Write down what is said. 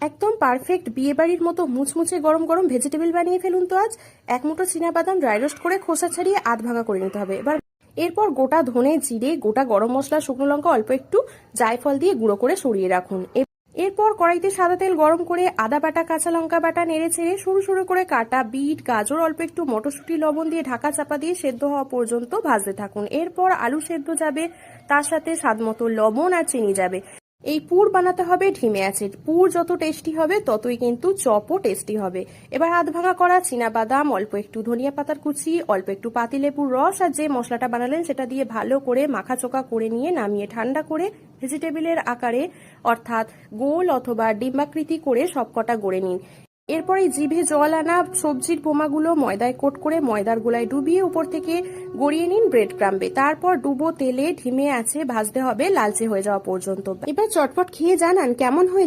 একদম পারফেক্ট বিয়েবাড়ির মতো মুচমুচে গরম গরম ভেজিটেবল বানিয়ে ফেলুন তো আজ। এক মুঠো চীনাবাদাম ড্রাই রোস্ট করে খোসা ছাড়িয়ে আধ ভাঙা করে নিতে হবে। এরপর গোটা ধনে, জিরে, গোটা গরম মশলা, শুকনো লঙ্কা, অল্প একটু জায়ফল দিয়ে গুঁড়ো করে সরিয়ে রাখুন। এরপর কড়াইতে সাদা তেল গরম করে আদা বাটা, কাঁচা লঙ্কা বাটা নেড়ে ছেড়ে সরু সরু করে কাটা বিট, গাজর, অল্প একটু মটরশুঁটি, লবণ দিয়ে ঢাকা চাপা দিয়ে সেদ্ধ হওয়া পর্যন্ত ভাজতে থাকুন। এরপর আলু সেদ্ধ যাবে, তার সাথে স্বাদ মতো লবণ আর চিনি যাবে। এই পুর বানাতে হবে ঢিমে আছে। পুর যত টেস্টি হবে ততই কিন্তু চপও টেস্টি হবে। এবার আধ ভাঙা করা চীনাবাদাম, অল্প একটু ধনিয়া পাতার কুচি, অল্প একটু পাতিলেবুর রস আর যে মশলাটা বানালেন সেটা দিয়ে ভালো করে মাখাচোকা করে নিয়ে নামিয়ে ঠান্ডা করে ভেজিটেবিলের আকারে অর্থাৎ গোল অথবা ডিম্বাকৃতি করে সবকটা গড়ে নিন। এরপরে জিভে জল আনা সবজির বোমাগুলো ময়দায় কোট করে ময়দার গোলায় ডুবিয়ে উপর থেকে গড়িয়ে নিন ব্রেড ক্রাম্বে। তারপর ডুবো তেলে ঢিমে আছে ভাজতে হবে লালচে হয়ে যাওয়া পর্যন্ত। এবার চটপট খেয়ে জানান কেমন হয়েছে।